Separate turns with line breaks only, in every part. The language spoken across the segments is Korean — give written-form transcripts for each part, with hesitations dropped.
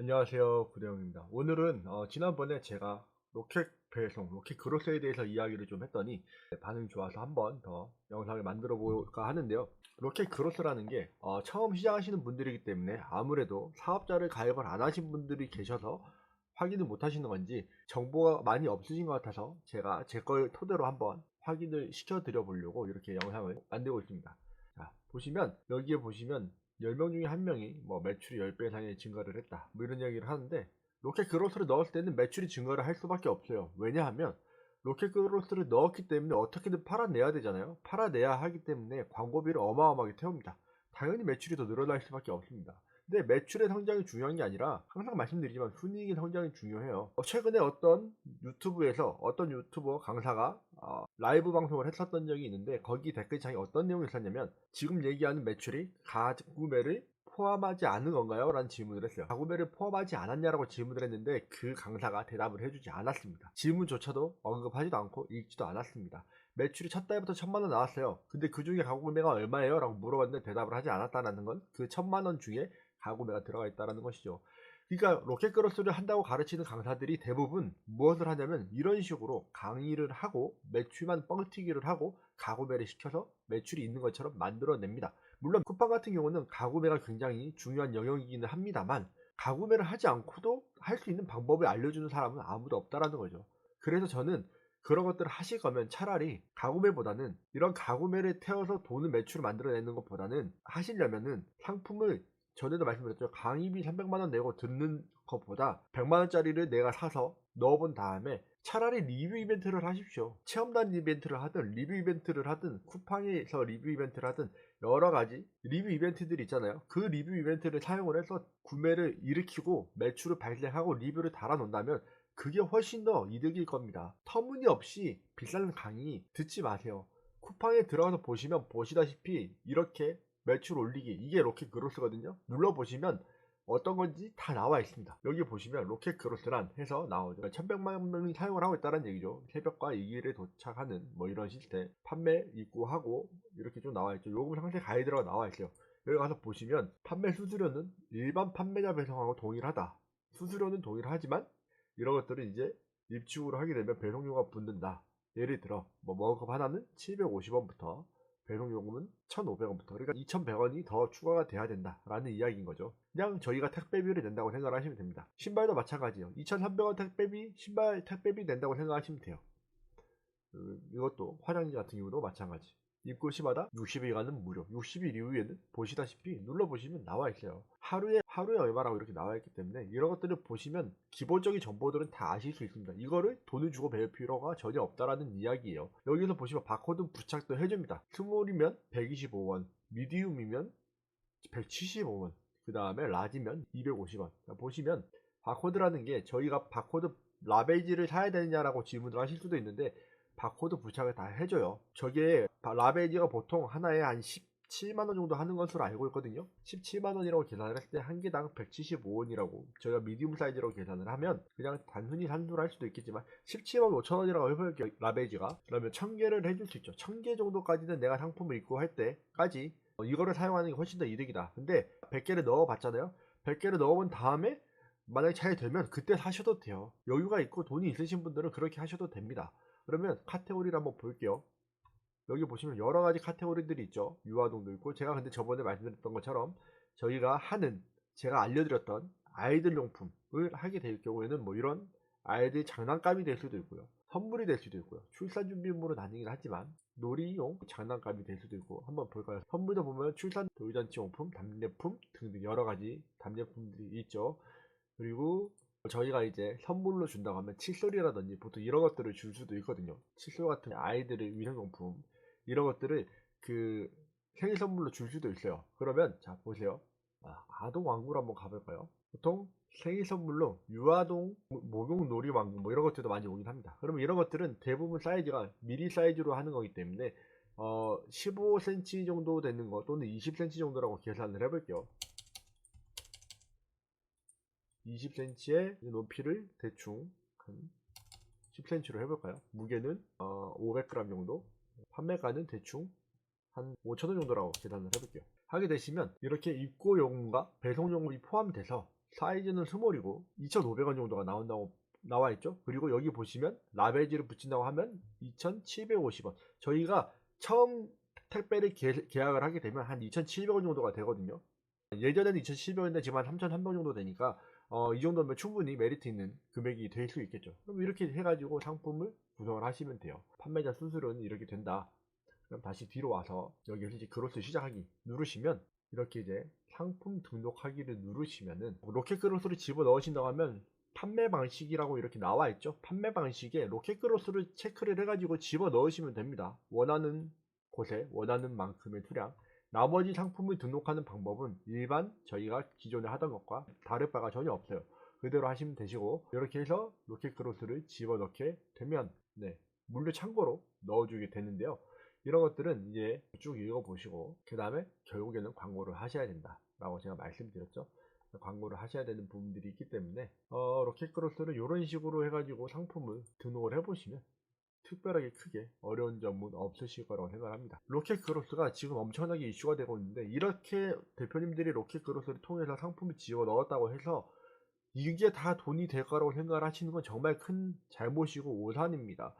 안녕하세요, 구대영입니다. 오늘은 지난번에 제가 로켓 배송, 로켓 그로스에 대해서 이야기를 좀 했더니 반응이 좋아서 한 번 더 영상을 만들어 볼까 하는데요. 로켓 그로스라는 게 처음 시작하시는 분들이기 때문에 아무래도 사업자를 가입을 안 하신 분들이 계셔서 확인을 못 하시는 건지 정보가 많이 없으신 것 같아서 제가 제 걸 토대로 한번 확인을 시켜 드려 보려고 이렇게 영상을 만들고 있습니다. 자, 보시면 여기에 보시면 10명 중에 1명이 뭐 매출이 10배 이상의 증가를 했다, 뭐 이런 이야기를 하는데, 로켓 그로스를 넣었을 때는 매출이 증가를 할 수밖에 없어요. 왜냐하면 로켓 그로스를 넣었기 때문에 어떻게든 팔아내야 되잖아요. 팔아내야 하기 때문에 광고비를 어마어마하게 태웁니다. 당연히 매출이 더 늘어날 수밖에 없습니다. 근데 매출의 성장이 중요한 게 아니라, 항상 말씀드리지만 순이익의 성장이 중요해요. 최근에 어떤 유튜브에서 어떤 유튜버 강사가 라이브 방송을 했었던 적이 있는데, 거기 댓글창에 어떤 내용이 있었냐면, 지금 얘기하는 매출이 가구매를 포함하지 않은 건가요? 라는 질문을 했어요. 가구매를 포함하지 않았냐라고 질문을 했는데 그 강사가 대답을 해주지 않았습니다. 질문조차도 언급하지도 않고 읽지도 않았습니다. 매출이 첫 달부터 1,000만원 나왔어요. 근데 그 중에 가구매가 얼마예요? 라고 물어봤는데 대답을 하지 않았다는 건 그 1,000만원 중에 가구매가 들어가 있다는 것이죠. 그러니까 로켓 그로스를 한다고 가르치는 강사들이 대부분 무엇을 하냐면, 이런 식으로 강의를 하고 매출만 뻥튀기를 하고 가구매를 시켜서 매출이 있는 것처럼 만들어냅니다. 물론 쿠팡 같은 경우는 가구매가 굉장히 중요한 영역이기는 합니다만, 가구매를 하지 않고도 할 수 있는 방법을 알려주는 사람은 아무도 없다라는 거죠. 그래서 저는 그런 것들을 하실 거면 차라리 가구매보다는, 이런 가구매를 태워서 돈을 매출을 만들어내는 것보다는 하시려면은 상품을, 전에도 말씀드렸죠, 강의비 300만원 내고 듣는 것보다 100만원짜리를 내가 사서 넣어본 다음에 차라리 리뷰 이벤트를 하십시오. 체험단 이벤트를 하든 리뷰 이벤트를 하든 쿠팡에서 리뷰 이벤트를 하든 여러가지 리뷰 이벤트들이 있잖아요. 그 리뷰 이벤트를 사용을 해서 구매를 일으키고 매출을 발생하고 리뷰를 달아놓는다면 그게 훨씬 더 이득일 겁니다. 터무니없이 비싼 강의 듣지 마세요. 쿠팡에 들어가서 보시면 보시다시피 이렇게 매출 올리기, 이게 로켓 그로스거든요. 눌러보시면 어떤 건지 다 나와 있습니다. 여기 보시면 로켓 그로스란 해서 나오죠. 1100만 명이 사용을 하고 있다는 얘기죠. 새벽과 이 길에 도착하는 뭐 이런 시스템, 판매 입고하고 이렇게 좀 나와 있죠. 요금 상세 가이드가 나와 있어요. 여기 가서 보시면 판매 수수료는 일반 판매자 배송하고 동일하다. 수수료는 동일하지만 이런 것들은 이제 입축으로 하게 되면 배송료가 붙는다. 예를 들어 뭐 머그컵 하나는 750원부터 배송요금은 1,500원부터, 그러니까 2,100원이 더 추가가 돼야 된다라는 이야기인 거죠. 그냥 저희가 택배비를 낸다고 생각을 하시면 됩니다. 신발도 마찬가지예요. 2,300원 택배비, 신발 택배비 낸다고 생각하시면 돼요. 이것도 화장지 같은 경우도 마찬가지. 입고 시마다 60일간은 무료. 60일 이후에는 보시다시피 눌러보시면 나와 있어요. 하루에 얼마라고 이렇게 나와 있기 때문에 이런 것들을 보시면 기본적인 정보들은 다 아실 수 있습니다. 이거를 돈을 주고 배울 필요가 전혀 없다라는 이야기예요. 여기서 보시면 바코드 부착도 해줍니다. 스몰이면 125원, 미디움이면 175원, 그 다음에 라지면 250원. 보시면 바코드라는 게, 저희가 바코드 라베이지를 사야 되느냐라고 질문을 하실 수도 있는데 바코드 부착을 다 해줘요. 저게 라베이지가 보통 하나에 한 17만원 정도 하는 것으로 알고 있거든요. 17만원이라고 계산을 했을 때 한 개당 175원이라고, 저희가 미디움 사이즈로 계산을 하면 그냥 단순히 산수를 할 수도 있겠지만 17만 5천원이라고 해볼게요. 라베이지가. 그러면 1000개를 해줄 수 있죠. 1000개 정도까지는 내가 상품을 입고 할 때까지 이거를 사용하는 게 훨씬 더 이득이다. 근데 100개를 넣어봤잖아요. 100개를 넣어본 다음에 만약에 잘 되면 그때 사셔도 돼요. 여유가 있고 돈이 있으신 분들은 그렇게 하셔도 됩니다. 그러면 카테고리를 한번 볼게요. 여기 보시면 여러가지 카테고리들이 있죠. 유아동도 있고, 제가 근데 저번에 말씀드렸던 것처럼 저희가 하는, 제가 알려드렸던 아이들 용품을 하게 될 경우에는 뭐 이런 아이들 장난감이 될 수도 있고요, 선물이 될 수도 있고요, 출산 준비물로 나뉘긴 하지만 놀이용 장난감이 될 수도 있고. 한번 볼까요? 선물도 보면 출산 돌잔치 용품, 답례품 등등 여러가지 답례품들이 있죠. 그리고 저희가 이제 선물로 준다고 하면 칫솔이라든지 보통 이런 것들을 줄 수도 있거든요. 칫솔 같은 아이들의 위생용품, 이런 것들을 그 생일 선물로 줄 수도 있어요. 그러면 자 보세요. 아동 왕구로 한번 가볼까요? 보통 생일 선물로 유아동 목욕 놀이 왕구 뭐 이런 것들도 많이 오긴 합니다. 그러면 이런 것들은 대부분 사이즈가 미리 사이즈로 하는 거기 때문에 15cm 정도 되는 거 또는 20cm 정도라고 계산을 해볼게요. 20cm의 높이를 대충 한 10cm로 해볼까요? 무게는 500g 정도, 판매가는 대충 한 5,000원 정도라고 계산을 해볼게요. 하게 되시면 이렇게 입고요금과 배송요금이 포함돼서 사이즈는 스몰이고 2,500원 정도가 나와 있죠. 그리고 여기 보시면 라베지를 붙인다고 하면 2,750원. 저희가 처음 택배를 계약을 하게 되면 한 2,700원 정도가 되거든요. 예전에는 2,700원인데 지금 한 3,300원 정도 되니까 이 정도면 충분히 메리트 있는 금액이 될 수 있겠죠. 그럼 이렇게 해가지고 상품을 구성을 하시면 돼요. 판매자 수수료는 이렇게 된다. 그럼 다시 뒤로 와서 여기서 이제 그로스 시작하기 누르시면 이렇게 이제 상품 등록하기를 누르시면은 로켓 그로스를 집어 넣으신다고 하면 판매 방식이라고 이렇게 나와 있죠. 판매 방식에 로켓 그로스를 체크를 해가지고 집어 넣으시면 됩니다. 원하는 곳에 원하는 만큼의 수량. 나머지 상품을 등록하는 방법은 일반 저희가 기존에 하던 것과 다를 바가 전혀 없어요. 그대로 하시면 되시고 이렇게 해서 로켓 그로스를 집어 넣게 되면 물류 창고로 넣어주게 되는데요. 이런 것들은 이제 쭉 읽어보시고 그 다음에 결국에는 광고를 하셔야 된다 라고 제가 말씀드렸죠. 광고를 하셔야 되는 부분들이 있기 때문에 로켓 크로스를 이런 식으로 해가지고 상품을 등록을 해보시면 특별하게 크게 어려운 점은 없으실 거라고 생각합니다. 로켓 크로스가 지금 엄청나게 이슈가 되고 있는데 이렇게 대표님들이 로켓 크로스를 통해서 상품을 지어 넣었다고 해서 이게 다 돈이 될 거라고 생각을 하시는 건 정말 큰 잘못이고 오산입니다.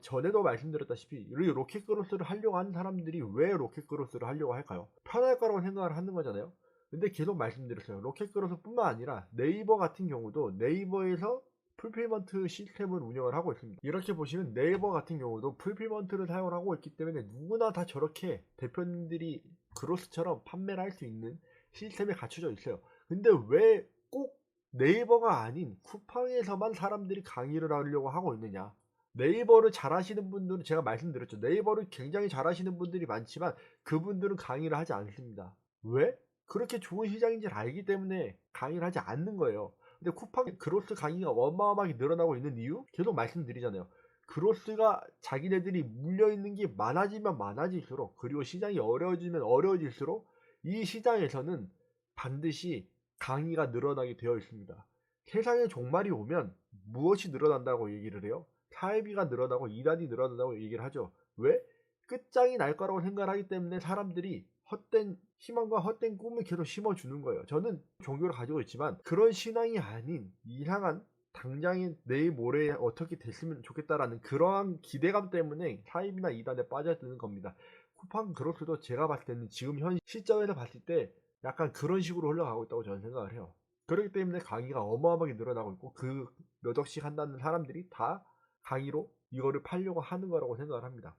전에도 말씀드렸다시피 로켓 크로스를 하려고 하는 사람들이 왜 로켓 크로스를 하려고 할까요? 편할 거라고 생각을 하는 거잖아요. 근데 계속 말씀드렸어요. 로켓 크로스 뿐만 아니라 네이버 같은 경우도 네이버에서 풀필먼트 시스템을 운영을 하고 있습니다. 이렇게 보시면 네이버 같은 경우도 풀필먼트를 사용을 하고 있기 때문에 누구나 다 저렇게 대표님들이 크로스처럼 판매를 할 수 있는 시스템이 갖춰져 있어요. 근데 왜 꼭 네이버가 아닌 쿠팡에서만 사람들이 강의를 하려고 하고 있느냐? 네이버를 잘하시는 분들은 제가 말씀드렸죠. 네이버를 굉장히 잘하시는 분들이 많지만 그분들은 강의를 하지 않습니다. 왜? 그렇게 좋은 시장인지 알기 때문에 강의를 하지 않는 거예요. 근데 쿠팡 그로스 강의가 어마어마하게 늘어나고 있는 이유? 계속 말씀드리잖아요. 그로스가 자기네들이 물려있는 게 많아지면 많아질수록 그리고 시장이 어려워지면 어려워질수록 이 시장에서는 반드시 강의가 늘어나게 되어 있습니다. 세상에 종말이 오면 무엇이 늘어난다고 얘기를 해요? 사회비가 늘어나고 이단이 늘어난다고 얘기를 하죠. 왜? 끝장이 날 거라고 생각을 하기 때문에 사람들이 헛된 희망과 헛된 꿈을 계속 심어주는 거예요. 저는 종교를 가지고 있지만 그런 신앙이 아닌 이상한 당장에 내일 모레 어떻게 됐으면 좋겠다라는 그러한 기대감 때문에 사입이나 이단에 빠져드는 겁니다. 쿠팡 그로스도 제가 봤을 때는 지금 현 시점에서 봤을 때 약간 그런 식으로 흘러가고 있다고 저는 생각을 해요. 그렇기 때문에 강의가 어마어마하게 늘어나고 있고 그 몇 억씩 한다는 사람들이 다 강의로 이거를 팔려고 하는 거라고 생각을 합니다.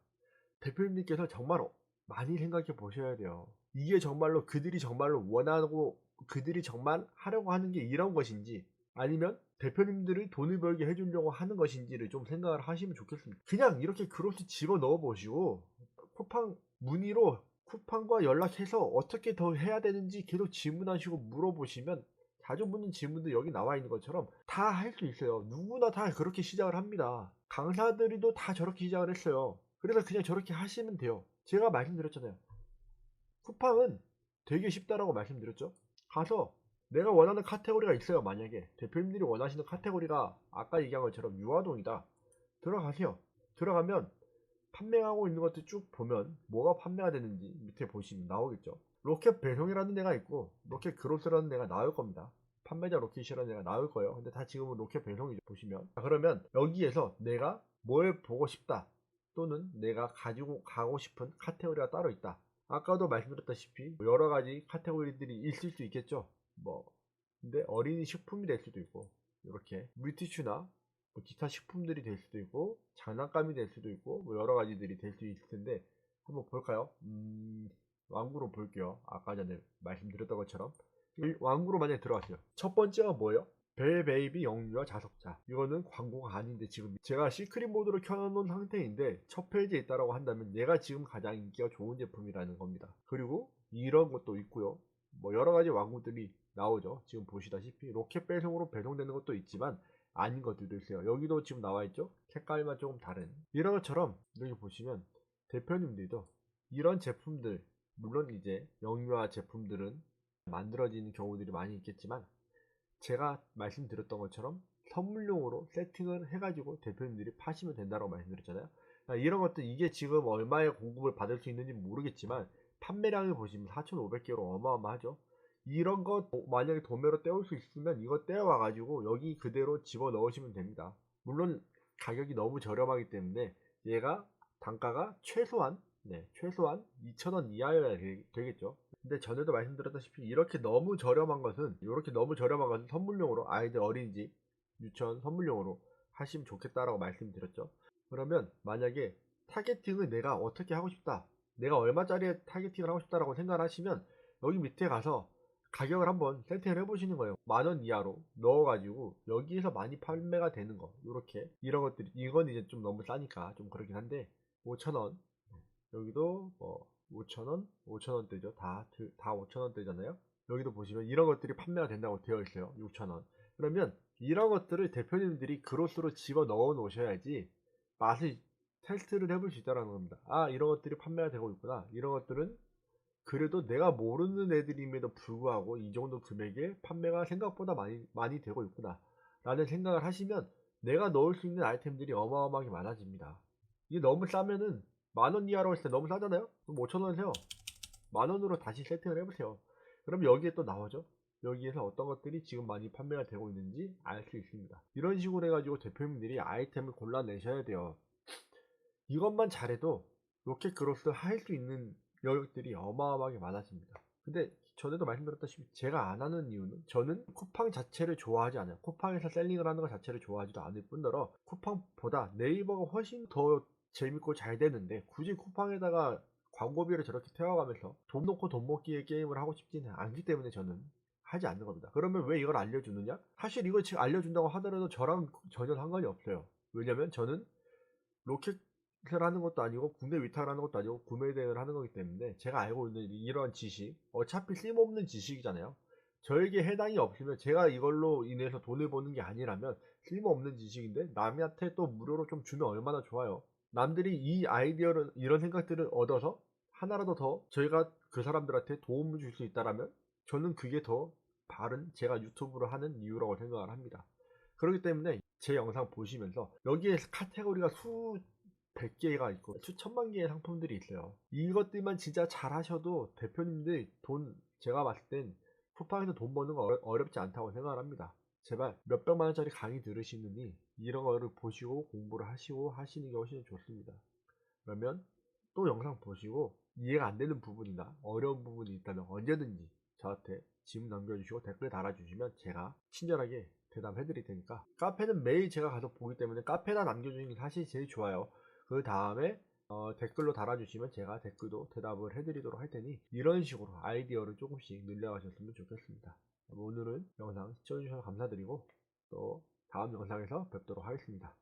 대표님께서 정말 많이 생각해 보셔야 돼요. 이게 정말로 그들이 정말로 원하고 그들이 정말 하려고 하는 게 이런 것인지 아니면 대표님들이 돈을 벌게 해주려고 하는 것인지를 좀 생각을 하시면 좋겠습니다. 그냥 이렇게 그로스 집어 넣어 보시고 쿠팡 문의로 쿠팡과 연락해서 어떻게 더 해야 되는지 계속 질문하시고 물어보시면 자주 묻는 질문도 여기 나와 있는 것처럼 다 할 수 있어요. 누구나 다 그렇게 시작을 합니다. 강사들도 다 저렇게 시작을 했어요. 그래서 그냥 저렇게 하시면 돼요. 제가 말씀드렸잖아요. 쿠팡은 되게 쉽다라고 말씀드렸죠. 가서 내가 원하는 카테고리가 있어요. 만약에 대표님들이 원하시는 카테고리가 아까 얘기한 것처럼 유아동이다. 들어가세요. 들어가면 판매하고 있는 것들 쭉 보면 뭐가 판매가 되는지 밑에 보시면 나오겠죠. 로켓 배송이라는 데가 있고 로켓 그로스라는 데가 나올 겁니다. 판매자 로켓이라는 데가 나올 거예요. 근데 다 지금은 로켓 배송이죠. 보시면. 그러면 여기에서 내가 뭘 보고 싶다 또는 내가 가지고 가고 싶은 카테고리가 따로 있다. 아까도 말씀드렸다시피 여러 가지 카테고리들이 있을 수 있겠죠. 근데 어린이 식품이 될 수도 있고 이렇게 물티슈나 기타 식품들이 될 수도 있고 장난감이 될 수도 있고 여러 가지들이 될 수 있을 텐데 한번 볼까요? 왕구로 볼게요. 아까 전에 말씀드렸던 것처럼 왕구로 만약에 들어갔어요. 첫 번째가 뭐예요? 벨베이비 영유아 자석자. 이거는 광고가 아닌데 지금 제가 시크릿 모드로 켜놓은 상태인데 첫 페이지에 있다라고 한다면 얘가 지금 가장 인기가 좋은 제품이라는 겁니다. 그리고 이런 것도 있고요. 여러 가지 왕구들이 나오죠. 지금 보시다시피 로켓 배송으로 배송되는 것도 있지만 아닌 것들도 있어요. 여기도 지금 나와 있죠. 색깔만 조금 다른 이런 것처럼 여기 보시면 대표님들도 이런 제품들 물론 이제 영유아 제품들은 만들어지는 경우들이 많이 있겠지만 제가 말씀드렸던 것처럼 선물용으로 세팅을 해가지고 대표님들이 파시면 된다고 말씀드렸잖아요. 이런 것들 이게 지금 얼마의 공급을 받을 수 있는지 모르겠지만 판매량을 보시면 4,500개로 어마어마하죠. 이런 거 만약에 도매로 떼올 수 있으면 이거 떼어와 가지고 여기 그대로 집어 넣으시면 됩니다. 물론 가격이 너무 저렴하기 때문에 얘가 단가가 최소한 2,000원 이하여야 되겠죠. 근데 전에도 말씀드렸다시피 이렇게 너무 저렴한 것은 선물용으로 아이들 어린이집 유치원 선물용으로 하시면 좋겠다라고 말씀드렸죠. 그러면 만약에 타겟팅을 내가 어떻게 하고 싶다, 내가 얼마짜리 타겟팅을 하고 싶다라고 생각을 하시면 여기 밑에 가서 가격을 한번 세팅을 해보시는 거예요. 10,000원 이하로 넣어가지고 여기에서 많이 판매가 되는 거, 요렇게 이런 것들이, 이건 이제 좀 너무 싸니까 좀 그렇긴 한데 5,000원, 여기도 5,000원, 5,000원대죠. 다 5,000원대잖아요. 여기도 보시면 이런 것들이 판매가 된다고 되어 있어요. 6,000원. 그러면 이런 것들을 대표님들이 그로스로 집어 넣어 놓으셔야지 맛을 테스트를 해볼 수 있다는 겁니다. 아, 이런 것들이 판매가 되고 있구나. 이런 것들은 그래도 내가 모르는 애들임에도 불구하고 이 정도 금액에 판매가 생각보다 많이 되고 있구나 라는 생각을 하시면 내가 넣을 수 있는 아이템들이 어마어마하게 많아집니다. 이게 너무 싸면은 10,000원 이하로 했을 때 너무 싸잖아요. 그럼 5,000원 세요. 10,000원으로 다시 세팅을 해보세요. 그럼 여기에 또 나오죠. 여기에서 어떤 것들이 지금 많이 판매가 되고 있는지 알 수 있습니다. 이런 식으로 해가지고 대표님들이 아이템을 골라내셔야 돼요. 이것만 잘해도 로켓 그로스 할 수 있는 여력들이 어마어마하게 많아집니다. 근데 전에도 말씀드렸다시피 제가 안 하는 이유는, 저는 쿠팡 자체를 좋아하지 않아요. 쿠팡에서 셀링을 하는 것 자체를 좋아하지도 않을 뿐더러 쿠팡보다 네이버가 훨씬 더 재밌고 잘 되는데 굳이 쿠팡에다가 광고비를 저렇게 태워가면서 돈 놓고 돈 먹기의 게임을 하고 싶지는 않기 때문에 저는 하지 않는 겁니다. 그러면 왜 이걸 알려주느냐? 사실 이걸 지금 알려준다고 하더라도 저랑 전혀 상관이 없어요. 왜냐면 저는 로켓을 하는 것도 아니고 국내 위탁을 하는 것도 아니고 구매 대행을 하는 거기 때문에 제가 알고 있는 이러한 지식, 어차피 쓸모없는 지식이잖아요. 저에게 해당이 없으면, 제가 이걸로 인해서 돈을 버는 게 아니라면 쓸모없는 지식인데 남한테 또 무료로 좀 주면 얼마나 좋아요. 남들이 이 아이디어를, 이런 생각들을 얻어서 하나라도 더 저희가 그 사람들한테 도움을 줄 수 있다라면 저는 그게 더 바른, 제가 유튜브를 하는 이유라고 생각을 합니다. 그렇기 때문에 제 영상 보시면서 여기에 카테고리가 수백 개가 있고 수천만 개의 상품들이 있어요. 이것들만 진짜 잘 하셔도 대표님들 돈, 제가 봤을 땐 쿠팡에서 돈 버는 거 어렵지 않다고 생각을 합니다. 제발 몇백만 원짜리 강의 들으시느니 이런 거를 보시고 공부를 하시고 하시는 게 훨씬 좋습니다. 그러면 또 영상 보시고 이해가 안 되는 부분이나 어려운 부분이 있다면 언제든지 저한테 질문 남겨주시고 댓글 달아주시면 제가 친절하게 대답해 드릴 테니까. 카페는 매일 제가 가서 보기 때문에 카페다 남겨주시는 게 사실 제일 좋아요. 그 다음에 댓글로 달아주시면 제가 댓글도 대답을 해드리도록 할 테니 이런 식으로 아이디어를 조금씩 늘려가셨으면 좋겠습니다. 오늘은 영상 시청해주셔서 감사드리고 또 다음 영상에서 뵙도록 하겠습니다.